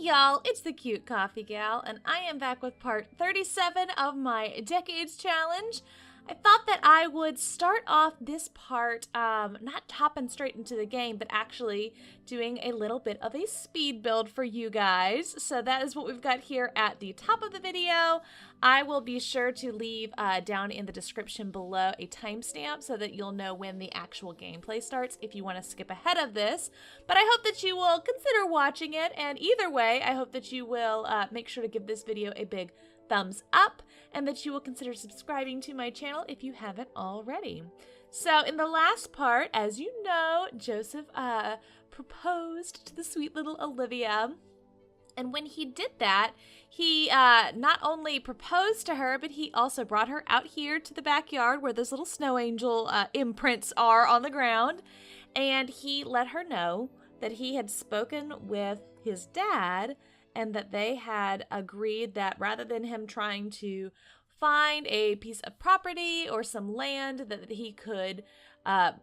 y'all, it's the Cute Coffee Gal, and I am back with part 37 of my Decades Challenge. I thought that I would start off this part, not hopping straight into the game, but actually doing a little bit of a speed build for you guys. So that is what we've got here at the top of the video. I will be sure to leave down in the description below a timestamp so that you'll know when the actual gameplay starts if you want to skip ahead of this. But I hope that you will consider watching it, and either way, I hope that you will make sure to give this video a big thumbs up, and that you will consider subscribing to my channel if you haven't already. So in the last part, as you know, Joseph proposed to the sweet little Olivia. And when he did that, he not only proposed to her, but he also brought her out here to the backyard where those little snow angel imprints are on the ground. And he let her know that he had spoken with his dad and that they had agreed that rather than him trying to find a piece of property or some land that he could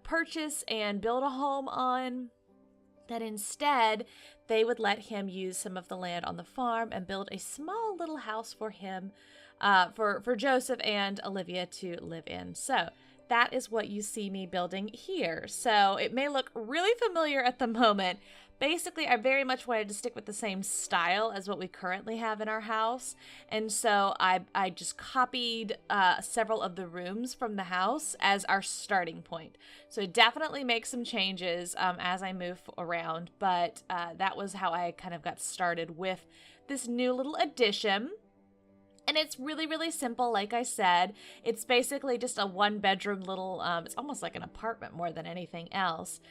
purchase and build a home on, that instead they would let him use some of the land on the farm and build a small little house for him, for Joseph and Olivia to live in. So that is what you see me building here. So it may look really familiar at the moment. Basically, I very much wanted to stick with the same style as what we currently have in our house. And so I just copied several of the rooms from the house as our starting point. So definitely make some changes as I move around. But that was how I kind of got started with this new little addition. And it's really, really simple, like I said. It's basically just a one-bedroom little, it's almost like an apartment more than anything else.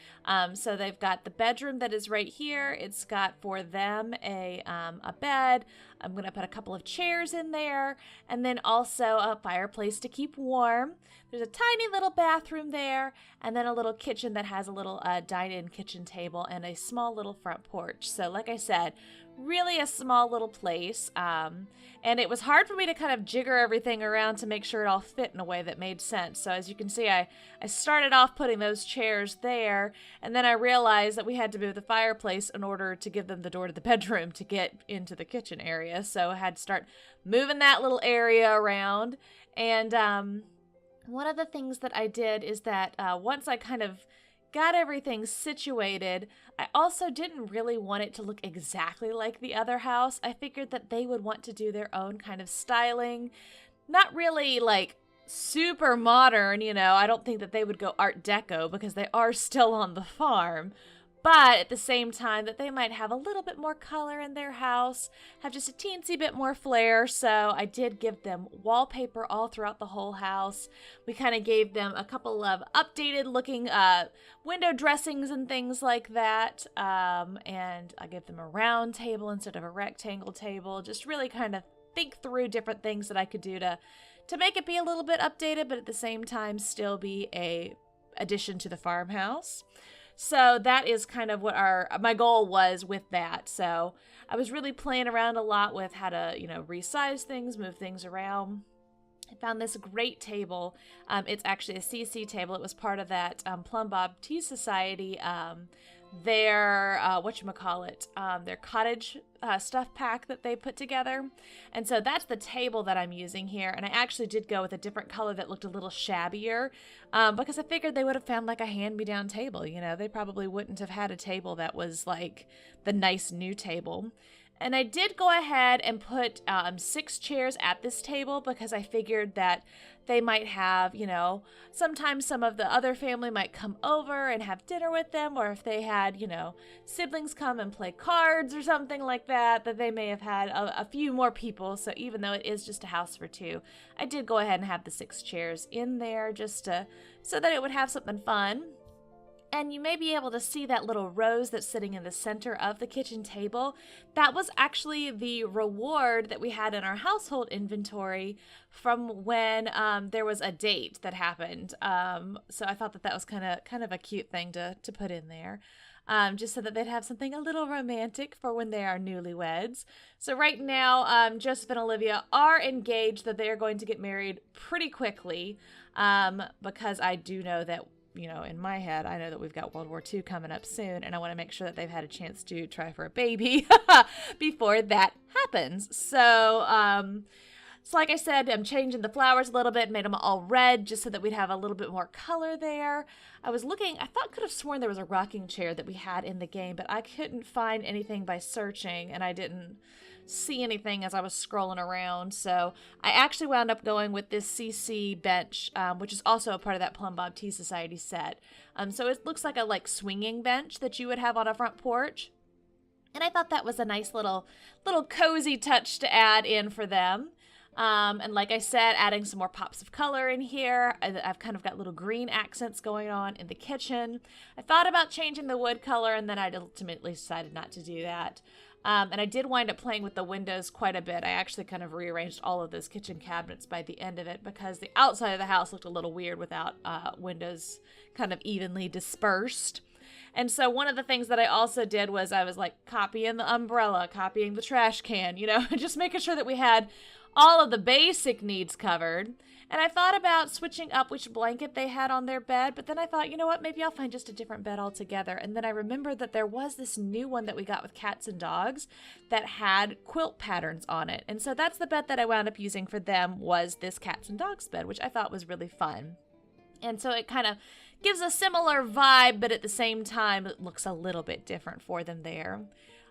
So they've got the bedroom that is right here. It's got for them a bed. I'm going to put a couple of chairs in there, and then also a fireplace to keep warm. There's a tiny little bathroom there, and then a little kitchen that has a little dine-in kitchen table and a small little front porch. So like I said, really a small little place, and it was hard for me to kind of jigger everything around to make sure it all fit in a way that made sense. So as you can see, I started off putting those chairs there, and then I realized that we had to move the fireplace in order to give them the door to the bedroom to get into the kitchen area. So I had to start moving that little area around. And one of the things that I did is that once I kind of got everything situated, I also didn't really want it to look exactly like the other house. I figured that they would want to do their own kind of styling. Not really like super modern, you know. I don't think that they would go Art Deco because they are still on the farm. But at the same time, that they might have a little bit more color in their house, have just a teensy bit more flair. So I did give them wallpaper all throughout the whole house. We kind of gave them a couple of updated looking window dressings and things like that. And I gave them a round table instead of a rectangle table. Just really kind of think through different things that I could do to make it be a little bit updated, but at the same time still be a addition to the farmhouse. So that is kind of what my goal was with that. So I was really playing around a lot with how to, you know, resize things, move things around. I found this great table. It's actually a CC table. It was part of that Plum Bob Tea Society, their their cottage stuff pack that they put together. And so that's the table that I'm using here. And I actually did go with a different color that looked a little shabbier because I figured they would have found like a hand-me-down table. You know, they probably wouldn't have had a table that was like the nice new table. And I did go ahead and put 6 chairs at this table because I figured that they might have, you know, sometimes some of the other family might come over and have dinner with them, or if they had, you know, siblings come and play cards or something like that, that they may have had a few more people. So even though it is just a house for 2, I did go ahead and have the 6 chairs in there just so that it would have something fun. And you may be able to see that little rose that's sitting in the center of the kitchen table. That was actually the reward that we had in our household inventory from when there was a date that happened. So I thought that was kind of a cute thing to put in there. Just so that they'd have something a little romantic for when they are newlyweds. So right now, Joseph and Olivia are engaged, that they are going to get married pretty quickly, because I do know that in my head, I know that we've got World War II coming up soon, and I want to make sure that they've had a chance to try for a baby before that happens. So like I said, I'm changing the flowers a little bit, made them all red just so that we'd have a little bit more color there. I could have sworn there was a rocking chair that we had in the game, but I couldn't find anything by searching, and I didn't see anything as I was scrolling around. So I actually wound up going with this CC bench, which is also a part of that Plum Bob Tea Society set. So it looks like a swinging bench that you would have on a front porch. And I thought that was a nice little cozy touch to add in for them. And like I said, adding some more pops of color in here. I've kind of got little green accents going on in the kitchen. I thought about changing the wood color, and then I ultimately decided not to do that. And I did wind up playing with the windows quite a bit. I actually kind of rearranged all of those kitchen cabinets by the end of it because the outside of the house looked a little weird without windows kind of evenly dispersed. And so one of the things that I also did was I was copying the umbrella, copying the trash can, just making sure that we had all of the basic needs covered. And I thought about switching up which blanket they had on their bed, but then I thought, you know what, maybe I'll find just a different bed altogether. And then I remembered that there was this new one that we got with cats and dogs that had quilt patterns on it. And so that's the bed that I wound up using for them, was this cats and dogs bed, which I thought was really fun. And so it kind of gives a similar vibe, but at the same time, it looks a little bit different for them there.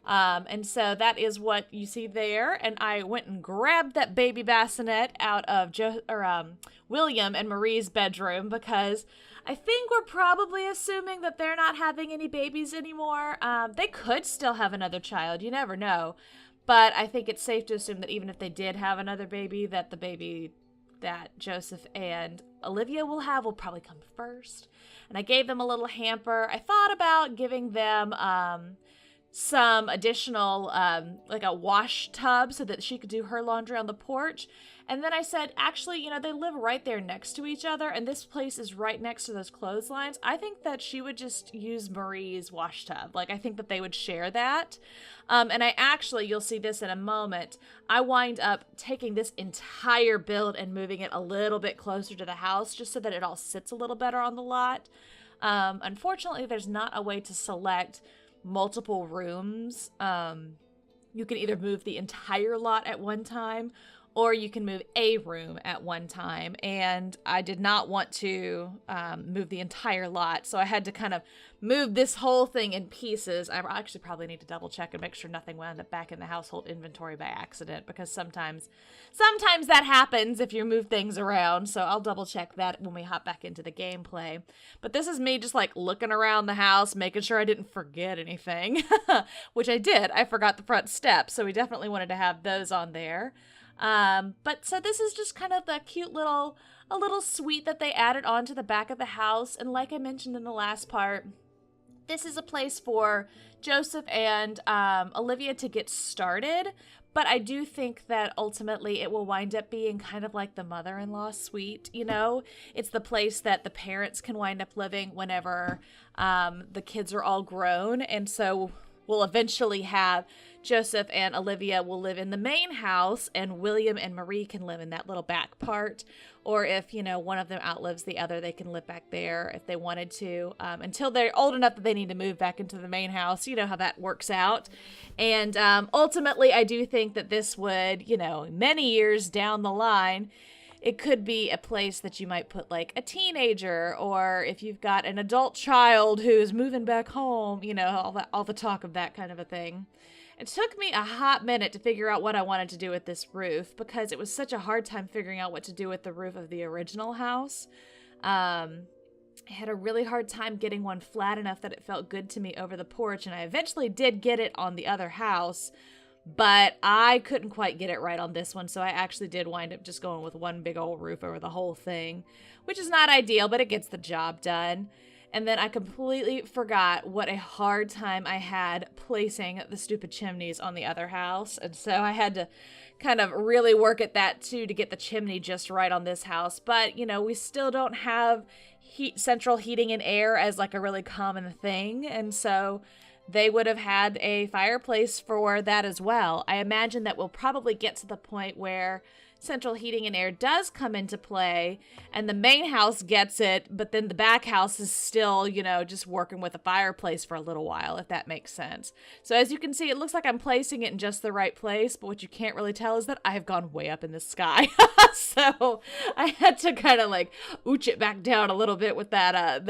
And so that is what you see there. And I went and grabbed that baby bassinet out of William and Marie's bedroom because I think we're probably assuming that they're not having any babies anymore. They could still have another child. You never know. But I think it's safe to assume that even if they did have another baby, that the baby that Joseph and Olivia will have will probably come first. And I gave them a little hamper. I thought about giving them some additional, a wash tub so that she could do her laundry on the porch. And then I said, actually, they live right there next to each other, and this place is right next to those clotheslines. I think that she would just use Marie's wash tub. I think that they would share that. And I actually, you'll see this in a moment, I wind up taking this entire build and moving it a little bit closer to the house just so that it all sits a little better on the lot. Unfortunately, there's not a way to select multiple rooms. You can either move the entire lot at one time, or you can move a room at one time. And I did not want to move the entire lot, so I had to kind of move this whole thing in pieces. I actually probably need to double check and make sure nothing wound up back in the household inventory by accident, because sometimes that happens if you move things around. So I'll double check that when we hop back into the gameplay. But this is me just looking around the house, making sure I didn't forget anything, which I did. I forgot the front steps, so we definitely wanted to have those on there. But so this is just kind of the cute a little suite that they added onto the back of the house. And like I mentioned in the last part, this is a place for Joseph and Olivia to get started. But I do think that ultimately it will wind up being kind of like the mother-in-law suite, It's the place that the parents can wind up living whenever the kids are all grown. And so we'll eventually have Joseph and Olivia will live in the main house, and William and Marie can live in that little back part. Or if, one of them outlives the other, they can live back there if they wanted to, until they're old enough that they need to move back into the main house. You know how that works out. And ultimately, I do think that this would, many years down the line, it could be a place that you might put a teenager, or if you've got an adult child who's moving back home, all the talk of that kind of a thing. It took me a hot minute to figure out what I wanted to do with this roof, because it was such a hard time figuring out what to do with the roof of the original house. I had a really hard time getting one flat enough that it felt good to me over the porch, and I eventually did get it on the other house, but I couldn't quite get it right on this one, so I actually did wind up just going with one big old roof over the whole thing, which is not ideal, but it gets the job done. And then I completely forgot what a hard time I had placing the stupid chimneys on the other house. And so I had to kind of really work at that too to get the chimney just right on this house. But, we still don't have central heating and air as a really common thing. And so they would have had a fireplace for that as well. I imagine that we'll probably get to the point where central heating and air does come into play, and the main house gets it, but then the back house is still, you know, just working with a fireplace for a little while, if that makes sense. So as you can see, it looks like I'm placing it in just the right place, but what you can't really tell is that I have gone way up in the sky. So I had to kind of like ooch it back down a little bit with that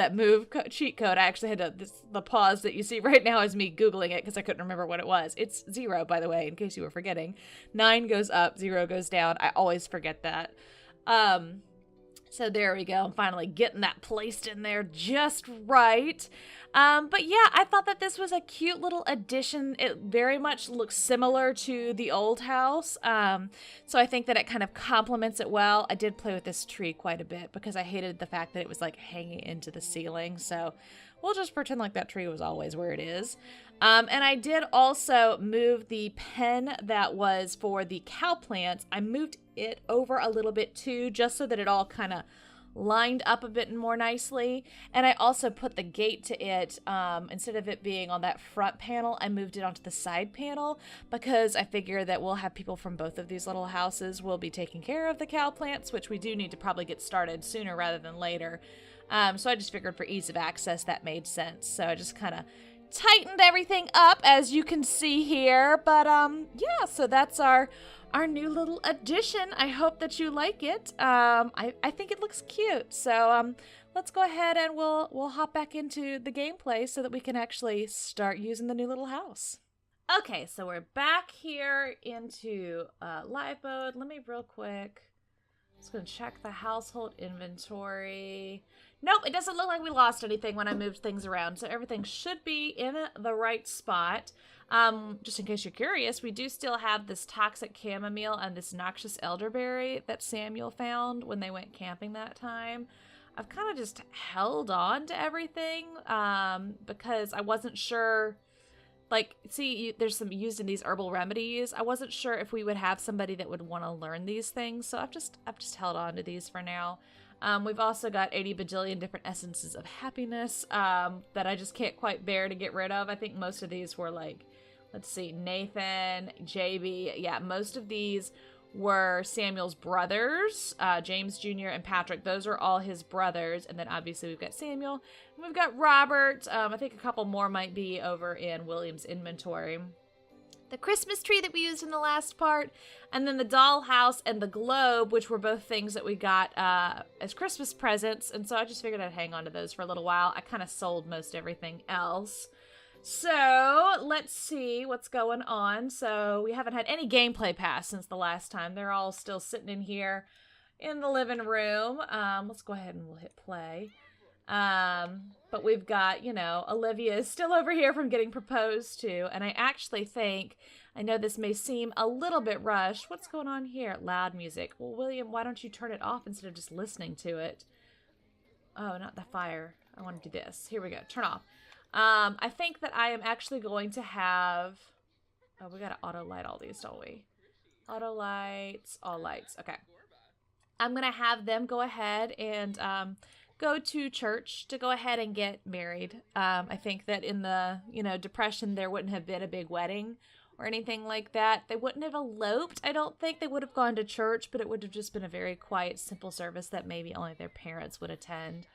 cheat code. I actually had the pause that you see right now is me Googling it because I couldn't remember what it was. It's 0, by the way, in case you were forgetting. 9 goes up, 0 goes down. I always forget that. So there we go. I'm finally getting that placed in there just right. But yeah, I thought that this was a cute little addition. It very much looks similar to the old house. So I think that it kind of complements it well. I did play with this tree quite a bit because I hated the fact that it was like hanging into the ceiling. So we'll just pretend like that tree was always where it is. And I did also move the pen that was for the cow plants. I moved it over a little bit too, just so that it all kind of lined up a bit more nicely. And I also put the gate to it, instead of it being on that front panel, I moved it onto the side panel because I figure that we'll have people from both of these little houses will be taking care of the cow plants, which we do need to probably get started sooner rather than later. So I just figured for ease of access that made sense. So I just kind of tightened everything up, as you can see here. But yeah, so that's our new little addition. I hope that you like it. I think it looks cute. So let's go ahead and we'll hop back into the gameplay so that we can actually start using the new little house. Okay, so we're back here into live mode. Let me real quick. Just gonna check the household inventory. Nope, it doesn't look like we lost anything when I moved things around, so everything should be in the right spot. Just in case you're curious, we do still have this toxic chamomile and this noxious elderberry that Samuel found when they went camping that time. I've kind of just held on to everything because I wasn't sure. Like, see, there's some used in these herbal remedies. I wasn't sure if we would have somebody that would want to learn these things, so I've just held on to these for now. We've also got 80 bajillion different essences of happiness that I just can't quite bear to get rid of. I think most of these were like, let's see, Nathan, JB. Yeah, most of these were Samuel's brothers, James Jr. and Patrick. Those are all his brothers. And then obviously we've got Samuel. And we've got Robert. I think a couple more might be over in William's inventory. The Christmas tree that we used in the last part, and then the dollhouse and the globe, which were both things that we got as Christmas presents. And so I just figured I'd hang on to those for a little while. I kind of sold most everything else. So let's see what's going on. So we haven't had any gameplay pass since the last time. They're all still sitting in here in the living room. Let's go ahead and we'll hit play. But we've got, you know, Olivia is still over here from getting proposed to. And I actually think, I know this may seem a little bit rushed. What's going on here? Loud music. Well, William, why don't you turn it off instead of just listening to it? Oh, not the fire. I want to do this. Here we go. Turn off. I think that I am actually going to have, oh, we got to auto light all these, don't we? Auto lights, all lights. Okay. I'm going to have them go ahead and, go to church to go ahead and get married. I think that in the, you know, Depression, there wouldn't have been a big wedding or anything like that. They wouldn't have eloped. I don't think they would have gone to church, but it would have just been a very quiet, simple service that maybe only their parents would attend.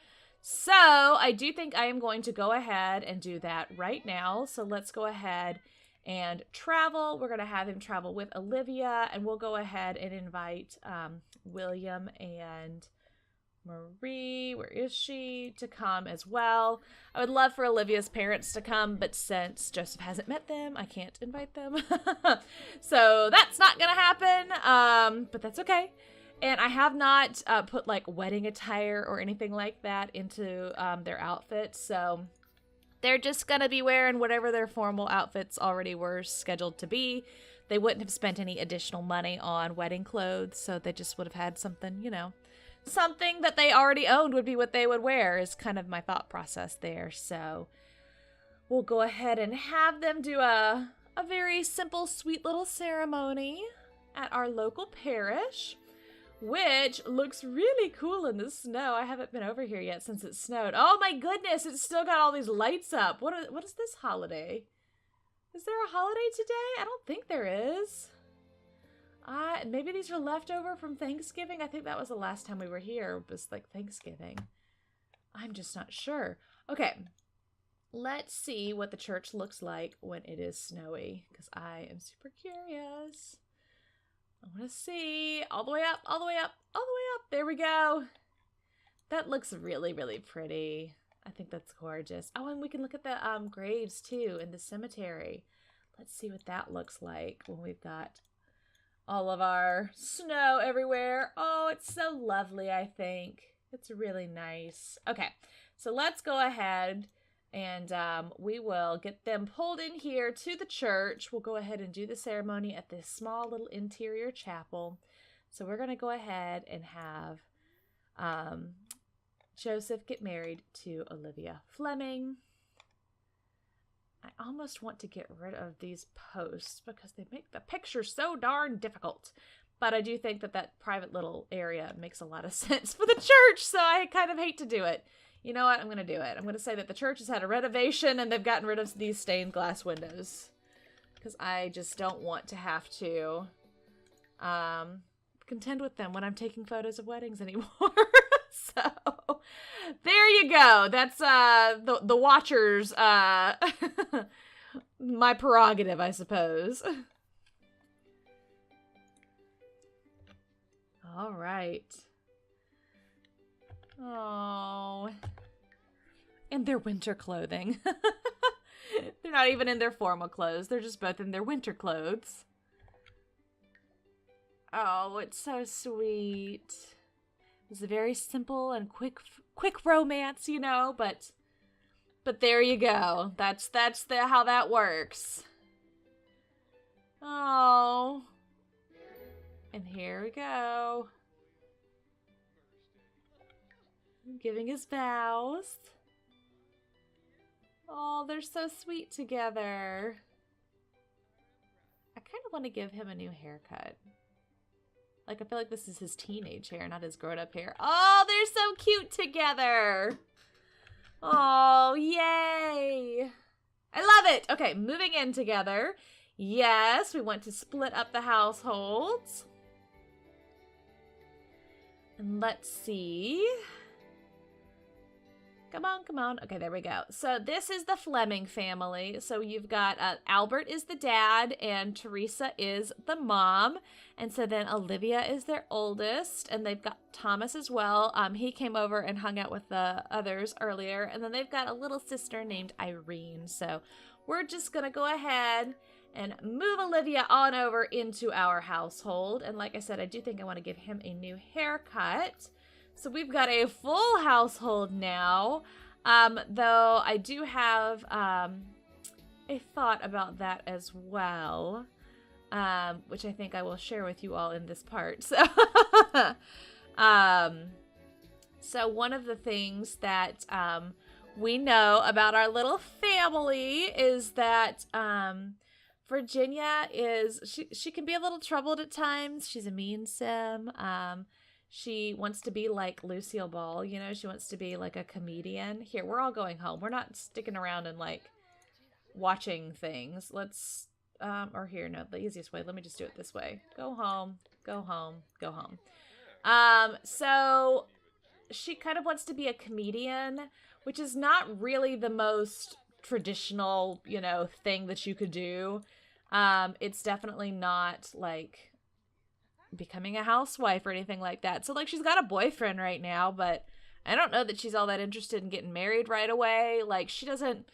So I do think I am going to go ahead and do that right now. So let's go ahead and travel. We're going to have him travel with Olivia, and we'll go ahead and invite William and Marie, where is she, to come as well. I would love for Olivia's parents to come, but since Joseph hasn't met them, I can't invite them. So that's not going to happen, but that's okay. And I have not put like wedding attire or anything like that into their outfits, so they're just going to be wearing whatever their formal outfits already were scheduled to be. They wouldn't have spent any additional money on wedding clothes, so they just would have had something, you know, something that they already owned would be what they would wear is kind of my thought process there. So we'll go ahead and have them do a very simple, sweet little ceremony at our local parish, which looks really cool in the snow. I haven't been over here yet since it snowed. Oh my goodness, it's still got all these lights up. What is this holiday? Is there a holiday today? I don't think there is. Maybe these are leftover from Thanksgiving. I think that was the last time we were here, was like Thanksgiving. I'm just not sure. Okay, let's see what the church looks like when it is snowy, because I am super curious. I want to see all the way up, all the way up, all the way up. There we go. That looks really, really pretty. I think that's gorgeous. Oh, and we can look at the graves too in the cemetery. Let's see what that looks like when we've got all of our snow everywhere. Oh, it's so lovely, I think. It's really nice. Okay, so let's go ahead and we will get them pulled in here to the church. We'll go ahead and do the ceremony at this small little interior chapel. So we're going to go ahead and have Joseph get married to Olivia Fleming. I almost want to get rid of these posts because they make the picture so darn difficult. But I do think that that private little area makes a lot of sense for the church, so I kind of hate to do it. You know what? I'm going to do it. I'm going to say that the church has had a renovation and they've gotten rid of these stained glass windows. Because I just don't want to have to contend with them when I'm taking photos of weddings anymore. So, there you go. That's the watchers, my prerogative, I suppose. All right. Oh. And their winter clothing. They're not even in their formal clothes. They're just both in their winter clothes. Oh, it's so sweet. It's a very simple and quick romance, you know, but there you go. That's how that works. Oh. And here we go. Giving his vows. Oh, they're so sweet together. I kind of want to give him a new haircut. Like, I feel like this is his teenage hair, not his grown-up hair. Oh, they're so cute together. Oh, yay. I love it. Okay, moving in together. Yes, we want to split up the households. And let's see. Come on, come on. Okay, there we go. So this is the Fleming family. So you've got Albert is the dad and Teresa is the mom. And so then Olivia is their oldest. And they've got Thomas as well. He came over and hung out with the others earlier. And then they've got a little sister named Irene. So we're just going to go ahead and move Olivia on over into our household. And like I said, I do think I want to give him a new haircut. So we've got a full household now, though I do have a thought about that as well, which I think I will share with you all in this part. So, so one of the things that we know about our little family is that Virginia is, she can be a little troubled at times. She's a mean sim. She wants to be like Lucille Ball, you know, she wants to be like a comedian. Here, we're all going home. We're not sticking around and like watching things. Let's, or here, no, the easiest way. Let me just do it this way. Go home, go home, go home. So she kind of wants to be a comedian, which is not really the most traditional, you know, thing that you could do. It's definitely not like becoming a housewife or anything like that. So like she's got a boyfriend right now, but I don't know that she's all that interested in getting married right away. Like she doesn't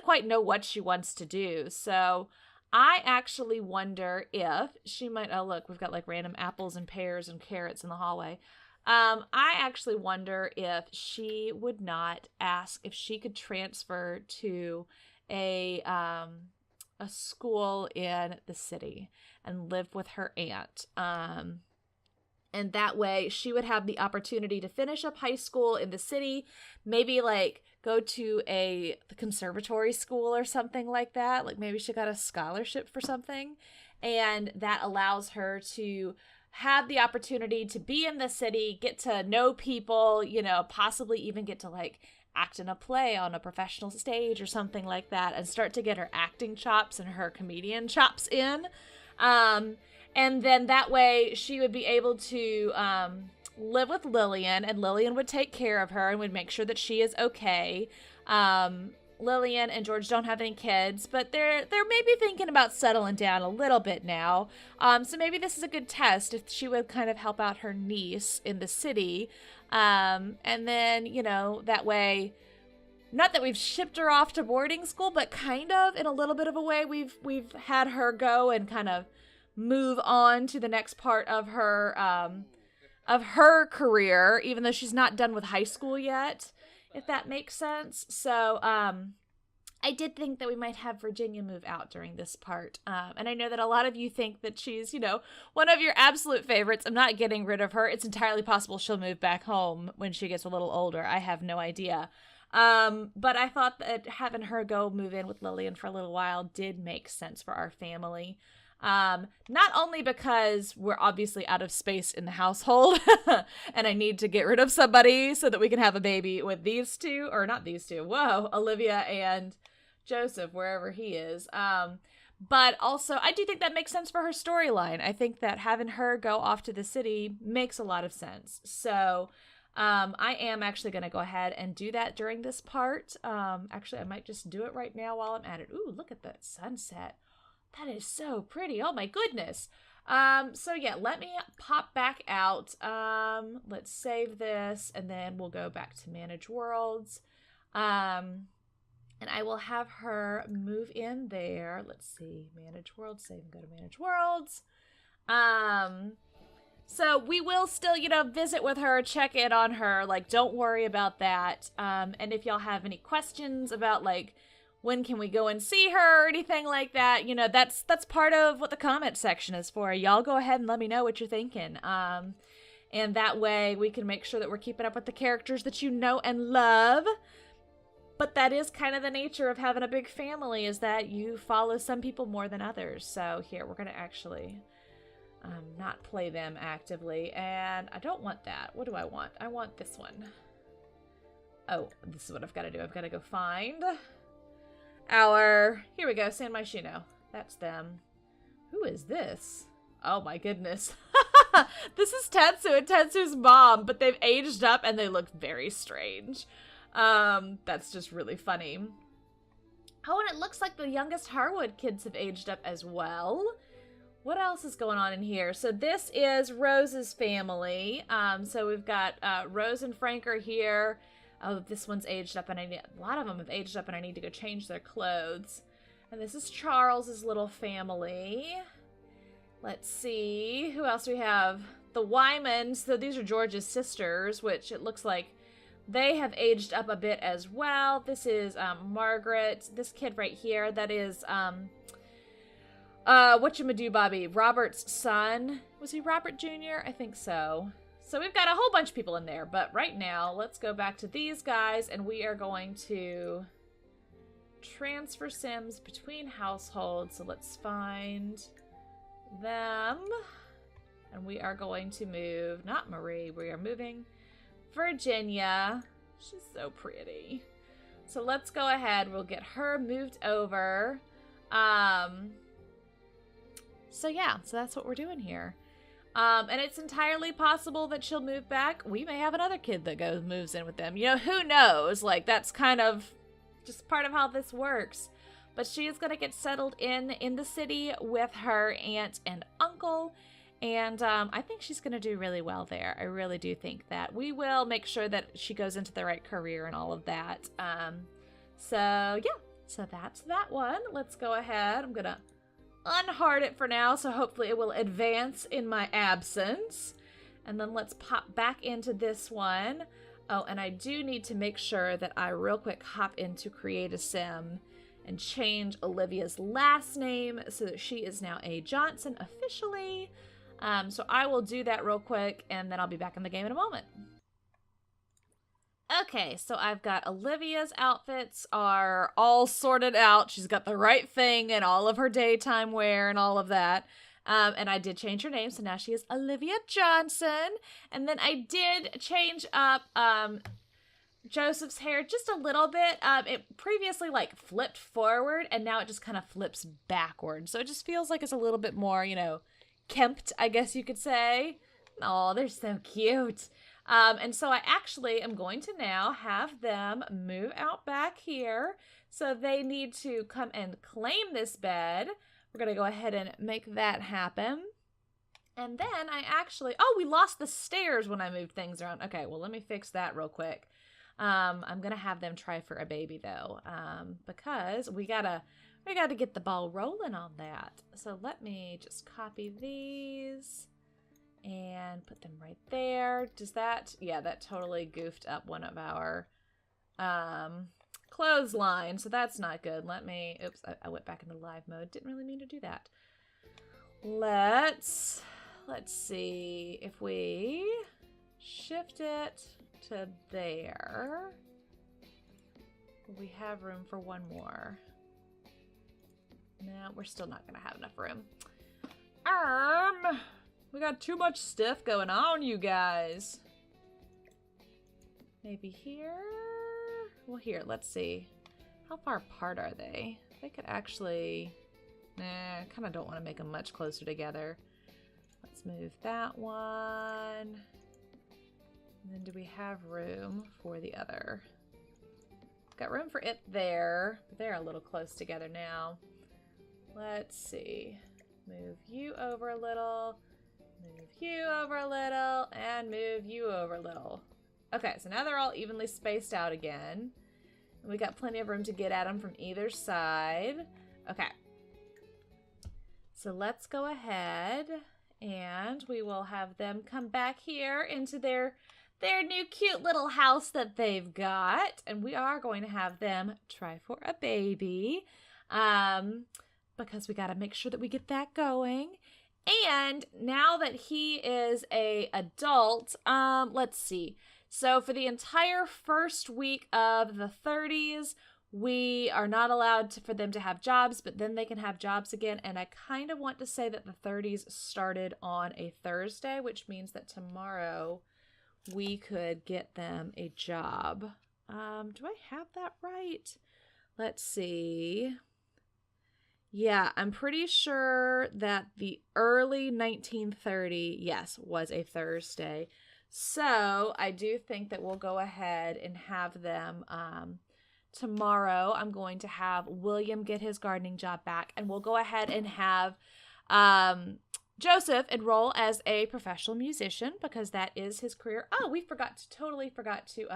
quite know what she wants to do. So I actually wonder if she might, oh look, we've got like random apples and pears and carrots in the hallway. I actually wonder if she would not ask if she could transfer to a school in the city and live with her aunt. And that way she would have the opportunity to finish up high school in the city, maybe like go to the conservatory school or something like that. Like maybe she got a scholarship for something, and that allows her to have the opportunity to be in the city, get to know people, you know, possibly even get to like act in a play on a professional stage or something like that, and start to get her acting chops and her comedian chops in. And then that way she would be able to live with Lillian, and Lillian would take care of her and would make sure that she is okay. Lillian and George don't have any kids, but they're maybe thinking about settling down a little bit now. So maybe this is a good test if she would kind of help out her niece in the city. And then, you know, that way, not that we've shipped her off to boarding school, but kind of in a little bit of a way we've had her go and kind of move on to the next part of her career, even though she's not done with high school yet, if that makes sense. So I did think that we might have Virginia move out during this part. And I know that a lot of you think that she's, you know, one of your absolute favorites. I'm not getting rid of her. It's entirely possible she'll move back home when she gets a little older. I have no idea. But I thought that having her go move in with Lillian for a little while did make sense for our family. Not only because we're obviously out of space in the household and I need to get rid of somebody so that we can have a baby with these two, or not these two, Olivia and Joseph, wherever he is. But also I do think that makes sense for her storyline. I think that having her go off to the city makes a lot of sense. So, I am actually going to go ahead and do that during this part. Actually, I might just do it right now while I'm at it. Ooh, look at that sunset. That is so pretty. Oh my goodness. So yeah, let me pop back out. Let's save this and then we'll go back to Manage Worlds. And I will have her move in there. Let's see, Manage Worlds, save and go to Manage Worlds. So we will still, you know, visit with her, check in on her. Like, don't worry about that. And if y'all have any questions about, like, when can we go and see her or anything like that, you know, that's part of what the comment section is for. Y'all go ahead and let me know what you're thinking. And that way we can make sure that we're keeping up with the characters that you know and love. But that is kind of the nature of having a big family, is that you follow some people more than others. So here, we're going to actually not play them actively. And I don't want that. What do I want? I want this one. Oh, this is what I've got to do. I've got to go find here we go, San Myshuno. That's them. Who is this? Oh my goodness. This is Tetsu and Tetsu's mom, but they've aged up and they look very strange. That's just really funny. Oh, and it looks like the youngest Harwood kids have aged up as well. What else is going on in here? So this is Rose's family. So we've got Rose and Frank are here. Oh, this one's aged up, and a lot of them have aged up, and I need to go change their clothes. And this is Charles's little family. Let's see, who else we have? The Wymans. So these are George's sisters, which it looks like they have aged up a bit as well. This is Margaret. This kid right here, that is whatchamadoo Bobby, Robert's son. Was he Robert Jr.? I think so. So we've got a whole bunch of people in there, but right now, let's go back to these guys, and we are going to transfer Sims between households. So let's find them, and we are going to move, not Marie, we are moving Virginia. She's so pretty. So let's go ahead, we'll get her moved over. So yeah, so that's what we're doing here. And it's entirely possible that she'll move back. We may have another kid that moves in with them. You know, who knows? Like, that's kind of just part of how this works. But she is going to get settled in the city with her aunt and uncle. And I think she's going to do really well there. I really do think that. We will make sure that she goes into the right career and all of that. So, yeah. So that's that one. Let's go ahead. I'm going to unheart it for now, so hopefully it will advance in my absence. And then let's pop back into this one. Oh, and I do need to make sure that I real quick hop into Create a Sim and change Olivia's last name so that she is now a Johnson officially. So I will do that real quick, and then I'll be back in the game in a moment. Okay, so I've got Olivia's outfits are all sorted out. She's got the right thing and all of her daytime wear and all of that. And I did change her name, so now she is Olivia Johnson. And then I did change up Joseph's hair just a little bit. It previously like flipped forward, and now it just kind of flips backwards. So it just feels like it's a little bit more, you know, kempt, I guess you could say. Oh, they're so cute. And so I actually am going to now have them move out back here. So they need to come and claim this bed. We're going to go ahead and make that happen. And then I actually, oh, we lost the stairs when I moved things around. Okay, well, let me fix that real quick. I'm going to have them try for a baby though, because we gotta get the ball rolling on that. So let me just copy these and put them right there. Does that, yeah, that totally goofed up one of our, clothesline. So that's not good. Let me, oops, I went back into live mode. Didn't really mean to do that. Let's see if we shift it to there. We have room for one more. No, we're still not gonna have enough room. We got too much stuff going on, you guys. Maybe here? Well, here, let's see. How far apart are they? They could actually... I kind of don't want to make them much closer together. Let's move that one. And then do we have room for the other? Got room for it there, but they're a little close together now. Let's see. Move you over a little, move you over a little, and move you over a little. Okay, so now they're all evenly spaced out again. And we got plenty of room to get at them from either side. Okay. So let's go ahead and we will have them come back here into their new cute little house that they've got. And we are going to have them try for a baby. Because we got to make sure that we get that going. And now that he is a adult, let's see. So for the entire first week of the 30s, we are not allowed for them to have jobs, but then they can have jobs again. And I kind of want to say that the 30s started on a Thursday, which means that tomorrow we could get them a job. Do I have that right? Let's see. Yeah, I'm pretty sure that the early 1930, yes, was a Thursday. So I do think that we'll go ahead and have them tomorrow. I'm going to have William get his gardening job back, and we'll go ahead and have Joseph enroll as a professional musician because that is his career. Oh, we totally forgot to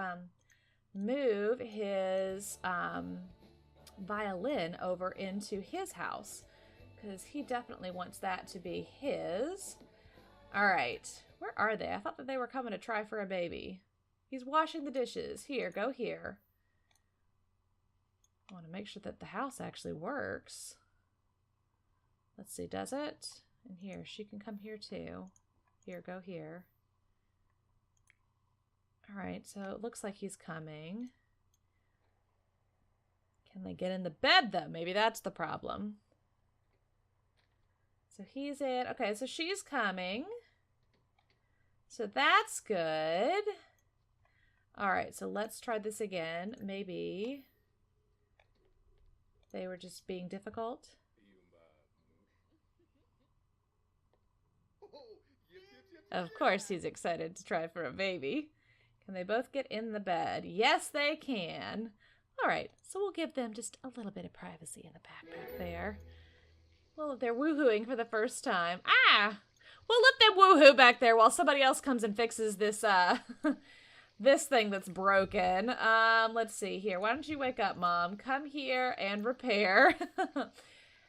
move his violin over into his house because he definitely wants that to be his. All right, where are they? I thought that they were coming to try for a baby. He's washing the dishes. Here, go here. I want to make sure that the house actually works. Let's see, does it? And here, she can come here too. Here, go here. All right, so it looks like he's coming. Can they get in the bed though? Maybe that's the problem. So he's in. Okay, so she's coming. So that's good. All right, so let's try this again. Maybe they were just being difficult. Of course he's excited to try for a baby. Can they both get in the bed? Yes, they can. All right, so we'll give them just a little bit of privacy in the backpack there. Well, if they're woohooing for the first time. We'll let them woohoo back there while somebody else comes and fixes this, this thing that's broken. Let's see here. Why don't you wake up, Mom? Come here and repair.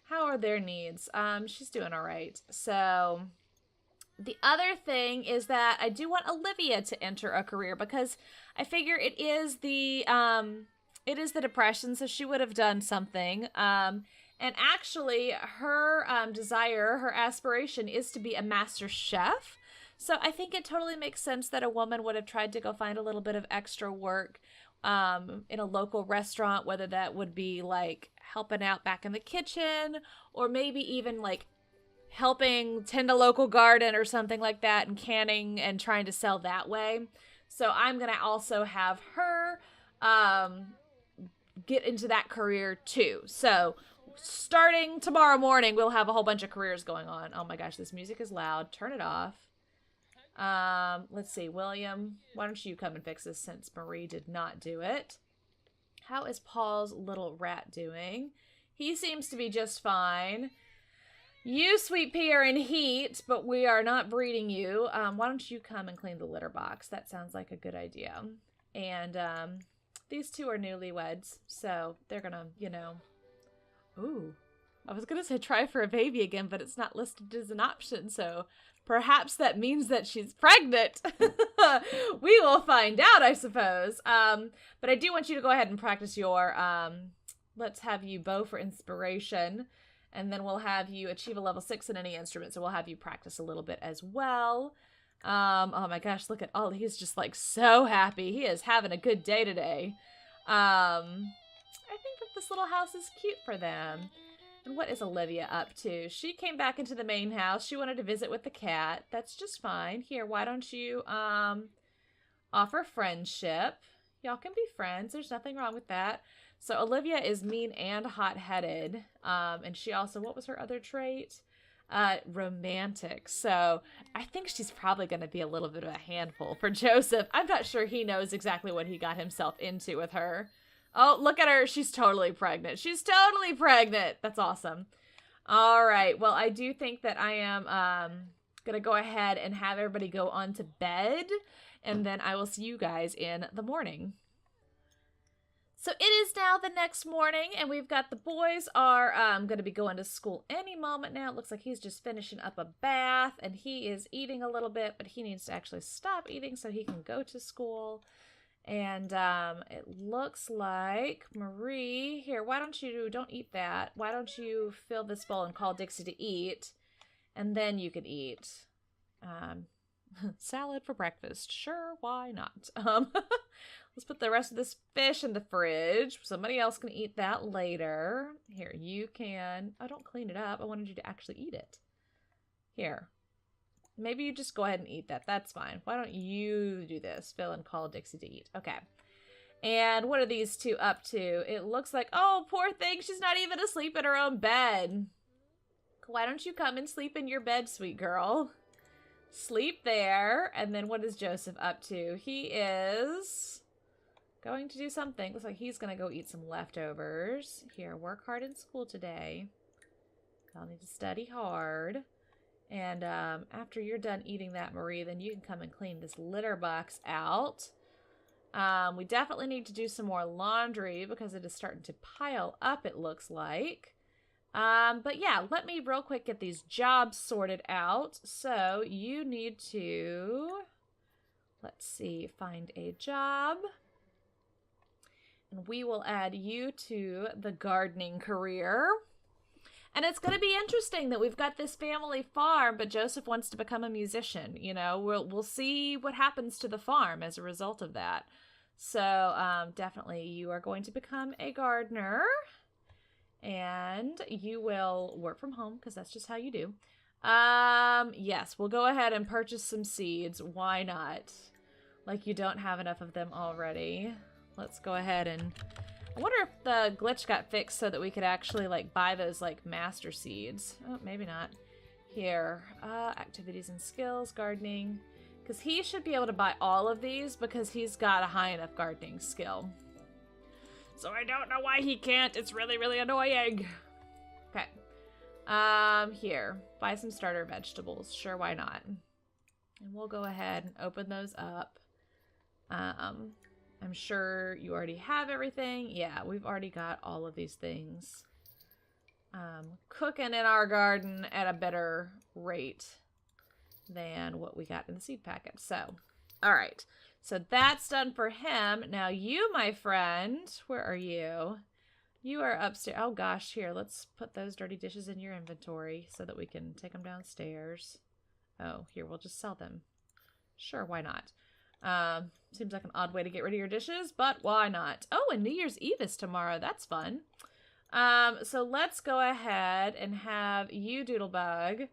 How are their needs? She's doing all right. So the other thing is that I do want Olivia to enter a career because I figure it is the Depression, so she would have done something. And actually, her desire, her aspiration is to be a master chef. So I think it totally makes sense that a woman would have tried to go find a little bit of extra work in a local restaurant, whether that would be like helping out back in the kitchen or maybe even like helping tend a local garden or something like that and canning and trying to sell that way. So I'm going to also have her get into that career too. So starting tomorrow morning, we'll have a whole bunch of careers going on. Oh my gosh, this music is loud. Turn it off. Let's see, William, why don't you come and fix this since Marie did not do it? How is Paul's little rat doing? He seems to be just fine. You, Sweet Pea, are in heat, but we are not breeding you. Why don't you come and clean the litter box? That sounds like a good idea. And these two are newlyweds, so they're gonna, you know... Ooh, I was gonna say try for a baby again, but it's not listed as an option, so perhaps that means that she's pregnant. We will find out, I suppose. But I do want you to go ahead and practice your, let's have you bow for inspiration, and then we'll have you achieve a level 6 in any instrument, so we'll have you practice a little bit as well. Oh my gosh, look at all, he's just like so happy. He is having a good day today. I think that this little house is cute for them. And what is Olivia up to? She came back into the main house. She wanted to visit with the cat. That's just fine. Here, why don't you offer friendship? Y'all can be friends. There's nothing wrong with that. So Olivia is mean and hot-headed. And she also, what was her other trait? Romantic. So I think she's probably going to be a little bit of a handful for Joseph. I'm not sure he knows exactly what he got himself into with her. Oh, look at her. She's totally pregnant. She's totally pregnant. That's awesome. All right. Well, I do think that I am going to go ahead and have everybody go on to bed. And then I will see you guys in the morning. So it is now the next morning, and we've got the boys are going to be going to school any moment now. It looks like he's just finishing up a bath, and he is eating a little bit, but he needs to actually stop eating so he can go to school. And it looks like Marie, here, why don't you, don't eat that. Why don't you fill this bowl and call Dixie to eat, and then you can eat. Salad for breakfast. Sure, why not? Let's put the rest of this fish in the fridge. Somebody else can eat that later. Here, you can, oh, don't clean it up. I wanted you to actually eat it. Here. Maybe you just go ahead and eat that. That's fine. Why don't you do this? Fill and call Dixie to eat. Okay. And what are these two up to? It looks like, oh, poor thing. She's not even asleep in her own bed. Why don't you come and sleep in your bed, sweet girl? Sleep there. And then what is Joseph up to? He is going to do something. Looks like he's going to go eat some leftovers. Here, work hard in school today. I'll need to study hard. And after you're done eating that, Marie, then you can come and clean this litter box out. We definitely need to do some more laundry because it is starting to pile up, it looks like. But yeah, let me real quick get these jobs sorted out. So you need to, let's see, find a job. And we will add you to the gardening career. And it's going to be interesting that we've got this family farm, but Joseph wants to become a musician. You know, we'll see what happens to the farm as a result of that. So definitely you are going to become a gardener, and you will work from home because that's just how you do. Yes, we'll go ahead and purchase some seeds. Why not? Like you don't have enough of them already. Let's go ahead and... I wonder if the glitch got fixed so that we could actually, like, buy those, like, master seeds. Oh, maybe not. Here. Activities and skills, gardening. Because he should be able to buy all of these because he's got a high enough gardening skill. So I don't know why he can't. It's really, really annoying. Okay. Here. Buy some starter vegetables. Sure, why not? And we'll go ahead and open those up. I'm sure you already have everything. Yeah, we've already got all of these things cooking in our garden at a better rate than what we got in the seed packet. So, all right. So that's done for him. Now you, my friend, where are you? You are upstairs. Oh gosh, here, let's put those dirty dishes in your inventory so that we can take them downstairs. Oh, here, we'll just sell them. Sure, why not? Seems like an odd way to get rid of your dishes, but why not? Oh, and New Year's Eve is tomorrow. That's fun. So let's go ahead and have you, Doodlebug.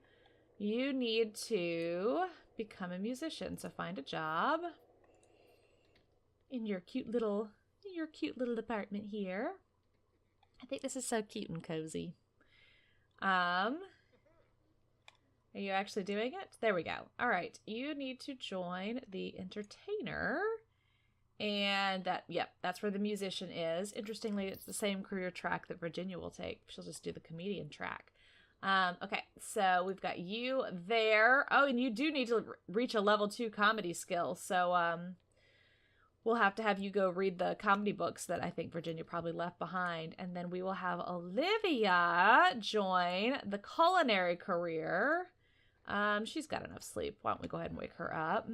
You need to become a musician. So find a job in your cute little apartment here. I think this is so cute and cozy. Are you actually doing it? There we go. All right. You need to join the entertainer. And that, yep, that's where the musician is. Interestingly, it's the same career track that Virginia will take. She'll just do the comedian track. Okay, so we've got you there. Oh, and you do need to reach a level 2 comedy skill. So, we'll have to have you go read the comedy books that I think Virginia probably left behind. And then we will have Olivia join the culinary career. She's got enough sleep. Why don't we go ahead and wake her up?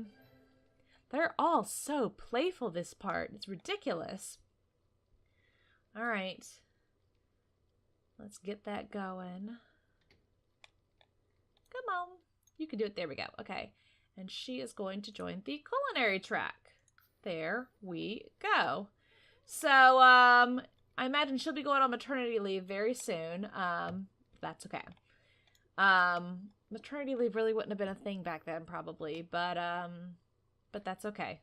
They're all so playful this part. It's ridiculous. All right. Let's get that going. Come on. You can do it. There we go. Okay. And she is going to join the culinary track. There we go. So, I imagine she'll be going on maternity leave very soon. That's okay. Maternity leave really wouldn't have been a thing back then, probably, but that's okay.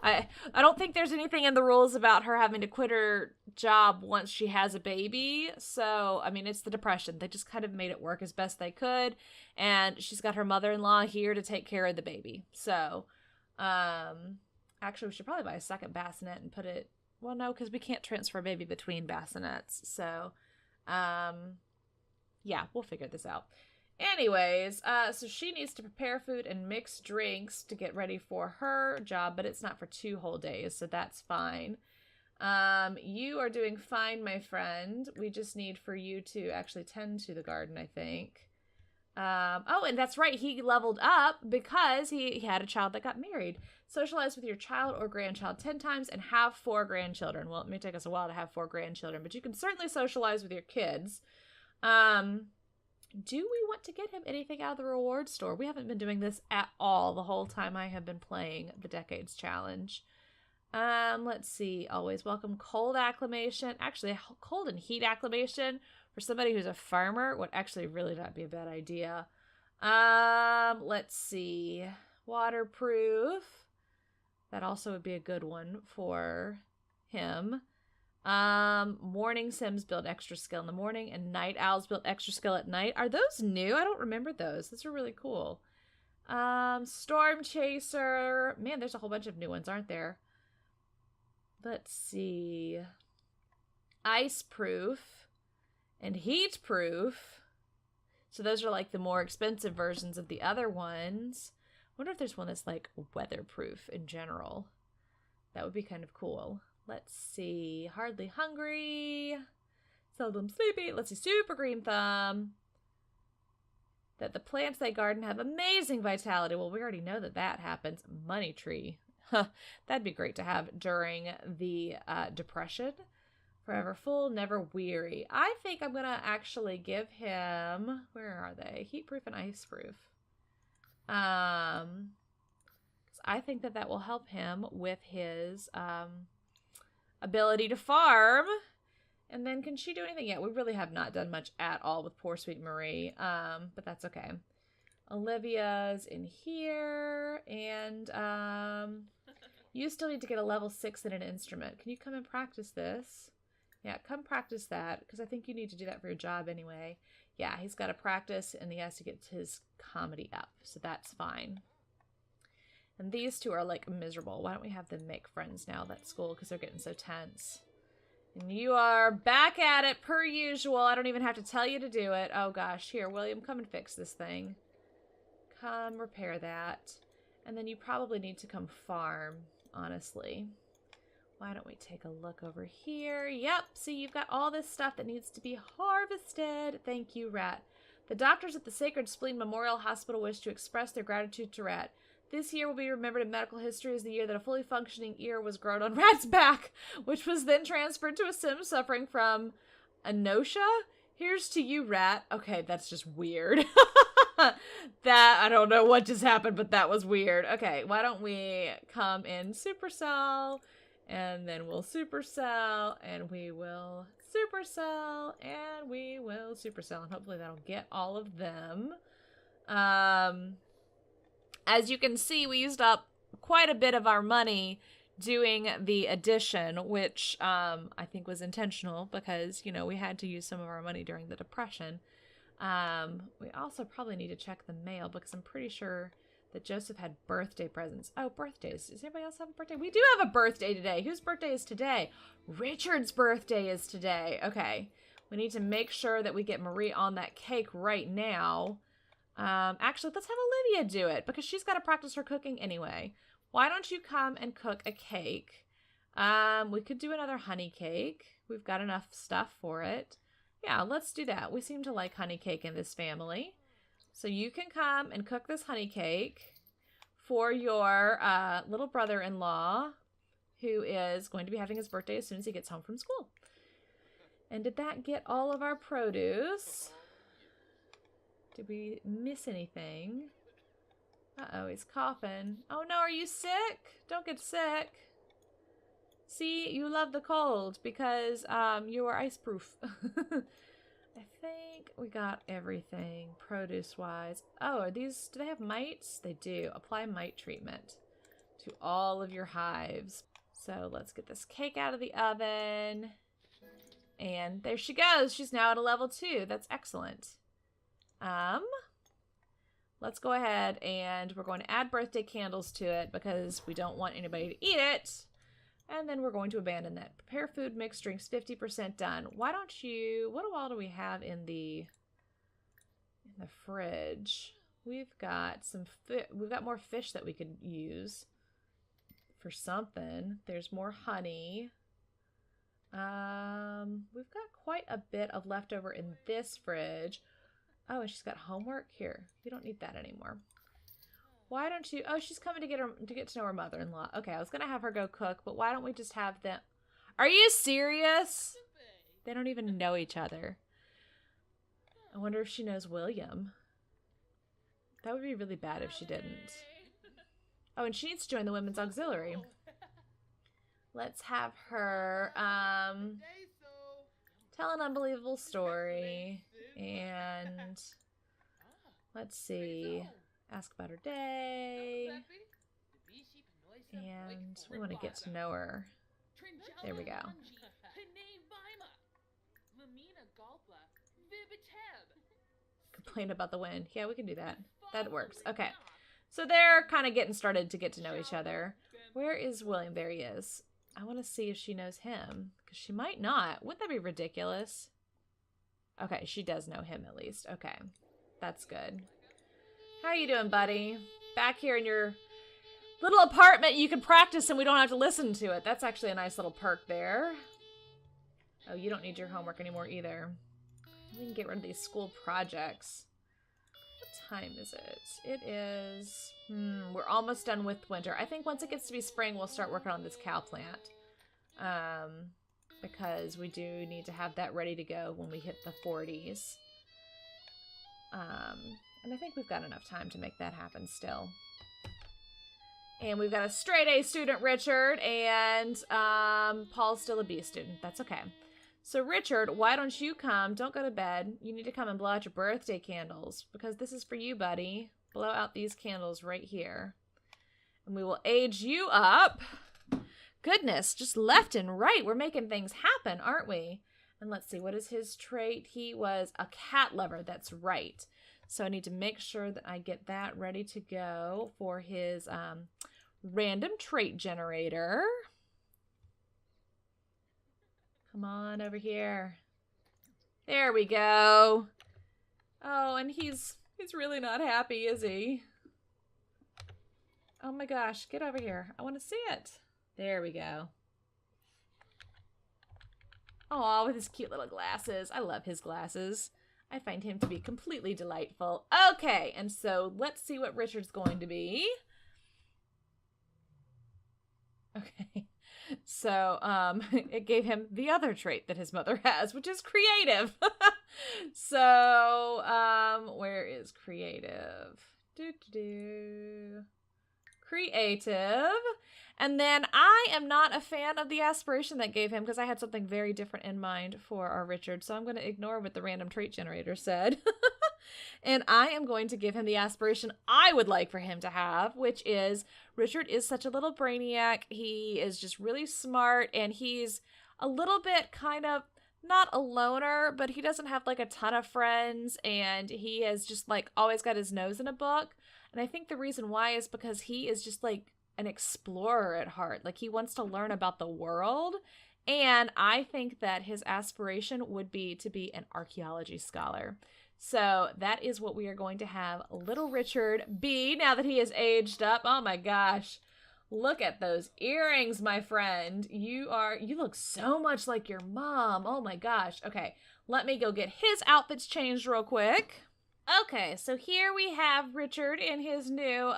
I don't think there's anything in the rules about her having to quit her job once she has a baby. So, I mean, it's the Depression. They just kind of made it work as best they could. And she's got her mother-in-law here to take care of the baby. So, actually, we should probably buy a second bassinet and put it... Well, no, because we can't transfer baby between bassinets. So, yeah, we'll figure this out. Anyways, so she needs to prepare food and mix drinks to get ready for her job, but it's not for 2 whole days, so that's fine. You are doing fine, my friend. We just need for you to actually tend to the garden, I think. Oh, and that's right, he leveled up because he had a child that got married. Socialize with your child or grandchild 10 times and have 4 grandchildren. Well, it may take us a while to have 4 grandchildren, but you can certainly socialize with your kids. Do we want to get him anything out of the reward store? We haven't been doing this at all the whole time I have been playing the Decades Challenge. Let's see. Always welcome cold acclimation. Actually, cold and heat acclimation for somebody who's a farmer would actually really not be a bad idea. Let's see. Waterproof. That also would be a good one for him. Morning Sims build extra skill in the morning and night owls build extra skill at night. Are those new? I don't remember those. Those are really cool. Storm Chaser. Man, there's a whole bunch of new ones, aren't there? Let's see. Ice Proof and Heat Proof. So those are like the more expensive versions of the other ones. I wonder if there's one that's like weatherproof in general. That would be kind of cool. Let's see. Hardly hungry. Seldom sleepy. Let's see. Super green thumb. That the plants they garden have amazing vitality. Well, we already know that that happens. Money tree. That'd be great to have during the Depression. Forever full, never weary. I think I'm going to actually give him... Where are they? Heat proof and ice proof. I think that that will help him with his... ability to farm. And then can she do anything yet? We really have not done much at all with poor sweet Marie. But that's okay. Olivia's in here. And you still need to get a level 6 in an instrument. Can you come and practice this? Yeah, come practice that. Because I think you need to do that for your job anyway. Yeah, he's got to practice and he has to get his comedy up. So that's fine. And these two are, like, miserable. Why don't we have them make friends now at school? Because they're getting so tense. And you are back at it, per usual. I don't even have to tell you to do it. Oh, gosh. Here, William, come and fix this thing. Come repair that. And then you probably need to come farm, honestly. Why don't we take a look over here? Yep. See, you've got all this stuff that needs to be harvested. Thank you, Rat. The doctors at the Sacred Spleen Memorial Hospital wish to express their gratitude to Rat. This year will be remembered in medical history as the year that a fully functioning ear was grown on Rat's back, which was then transferred to a sim suffering from anosmia. Here's to you, Rat. Okay, that's just weird. That, I don't know what just happened, but that was weird. Okay, why don't we come in Supercell, and then we'll Supercell, and we will Supercell, and we will Supercell, and hopefully that'll get all of them. As you can see, we used up quite a bit of our money doing the addition, which I think was intentional because, you know, we had to use some of our money during the Depression. We also probably need to check the mail because I'm pretty sure that Joseph had birthday presents. Oh, birthdays. Does anybody else have a birthday? We do have a birthday today. Whose birthday is today? Richard's birthday is today. Okay. We need to make sure that we get Marie on that cake right now. Actually, let's have Olivia do it because she's got to practice her cooking anyway. Why don't you come and cook a cake? We could do another honey cake. We've got enough stuff for it. Yeah, let's do that. We seem to like honey cake in this family. So you can come and cook this honey cake for your little brother-in-law who is going to be having his birthday as soon as he gets home from school. And did that get all of our produce? Did we miss anything? Uh-oh, he's coughing. Oh no, are you sick? Don't get sick. See, you love the cold because you are ice-proof. I think we got everything produce-wise. Oh, are these, do they have mites? They do. Apply mite treatment to all of your hives. So let's get this cake out of the oven. And there she goes. She's now at a level 2. That's excellent. Let's go ahead and we're going to add birthday candles to it because we don't want anybody to eat it. And then we're going to abandon that. Prepare food, mix drinks, 50% done. Why don't you, what all do we have in the fridge? We've got we've got more fish that we could use for something. There's more honey. We've got quite a bit of leftover in this fridge. Oh, and she's got homework here. You don't need that anymore. Why don't you? Oh, she's coming to get to know her mother-in-law. Okay, I was gonna have her go cook, but why don't we just have them? Are you serious? They don't even know each other. I wonder if she knows William. That would be really bad if she didn't. Oh, and she needs to join the women's auxiliary. Let's have her tell an unbelievable story. And let's see. Ask about her day. And we want to get to know her. There we go. Complain about the wind. Yeah, we can do that. That works. Okay. So they're kind of getting started to get to know each other. Where is William? There he is. I want to see if she knows him. Because she might not. Wouldn't that be ridiculous? Okay, she does know him at least. Okay. That's good. How are you doing, buddy? Back here in your little apartment, you can practice and we don't have to listen to it. That's actually a nice little perk there. Oh, you don't need your homework anymore either. We can get rid of these school projects. What time is it? It is... we're almost done with winter. I think once it gets to be spring, we'll start working on this cow plant. Because we do need to have that ready to go when we hit the 40s. And I think we've got enough time to make that happen still. And we've got a straight A student, Richard, and Paul's still a B student. That's okay. So Richard, why don't you come? Don't go to bed. You need to come and blow out your birthday candles because this is for you, buddy. Blow out these candles right here. And we will age you up. Goodness, just left and right. We're making things happen, aren't we? And let's see, what is his trait? He was a cat lover. That's right. So I need to make sure that I get that ready to go for his random trait generator. Come on over here. There we go. Oh, and he's really not happy, is he? Oh my gosh, get over here. I want to see it. There we go. Oh, with his cute little glasses. I love his glasses. I find him to be completely delightful. Okay, and so let's see what Richard's going to be. Okay, so it gave him the other trait that his mother has, which is creative. So where is creative? Creative. And then I am not a fan of the aspiration that gave him because I had something very different in mind for our Richard. So I'm going to ignore what the random trait generator said. And I am going to give him the aspiration I would like for him to have, which is Richard is such a little brainiac. He is just really smart, and he's a little bit kind of not a loner, but he doesn't have like a ton of friends, and he has just like always got his nose in a book. And I think the reason why is because he is just like an explorer at heart. Like he wants to learn about the world. And I think that his aspiration would be to be an archaeology scholar. So that is what we are going to have little Richard be now that he is aged up. Oh my gosh. Look at those earrings, my friend. You look so much like your mom. Oh my gosh. Okay, let me go get his outfits changed real quick. Okay, so here we have Richard in his new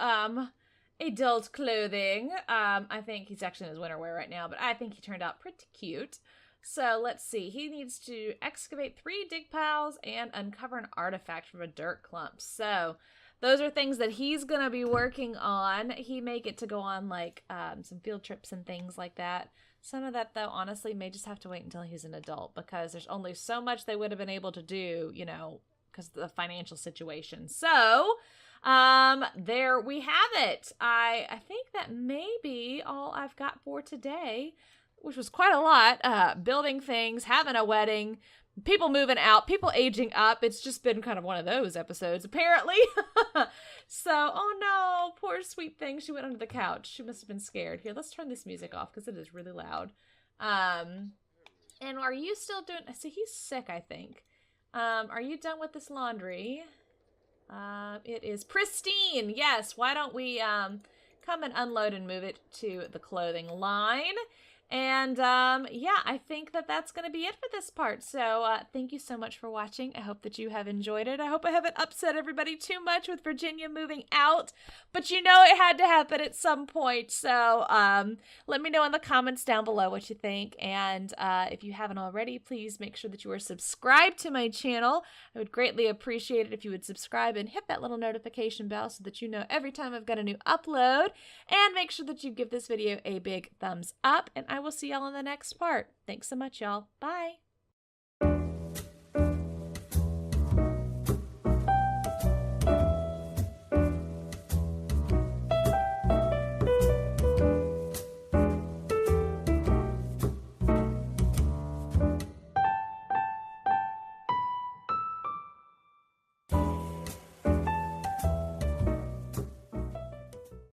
adult clothing. I think he's actually in his winter wear right now, but I think he turned out pretty cute. So let's see. He needs to excavate 3 dig piles and uncover an artifact from a dirt clump. So those are things that he's going to be working on. He may get to go on like some field trips and things like that. Some of that, though, honestly, may just have to wait until he's an adult because there's only so much they would have been able to do, you know, because of the financial situation. So there we have it. I think that may be all I've got for today, which was quite a lot. Building things, having a wedding, people moving out, people aging up. It's just been kind of one of those episodes, apparently. So, oh no, poor sweet thing. She went under the couch. She must have been scared. Here, let's turn this music off because it is really loud. And are you still doing... See, he's sick, I think. Are you done with this laundry? It is pristine. Yes, why don't we come and unload and move it to the clothing line? And yeah, I think that that's going to be it for this part. So thank you so much for watching. I hope that you have enjoyed it. I hope I haven't upset everybody too much with Virginia moving out. But you know it had to happen at some point. So let me know in the comments down below what you think. And if you haven't already, please make sure that you are subscribed to my channel. I would greatly appreciate it if you would subscribe and hit that little notification bell so that you know every time I've got a new upload. And make sure that you give this video a big thumbs up. And I will see y'all in the next part. Thanks so much, y'all. Bye.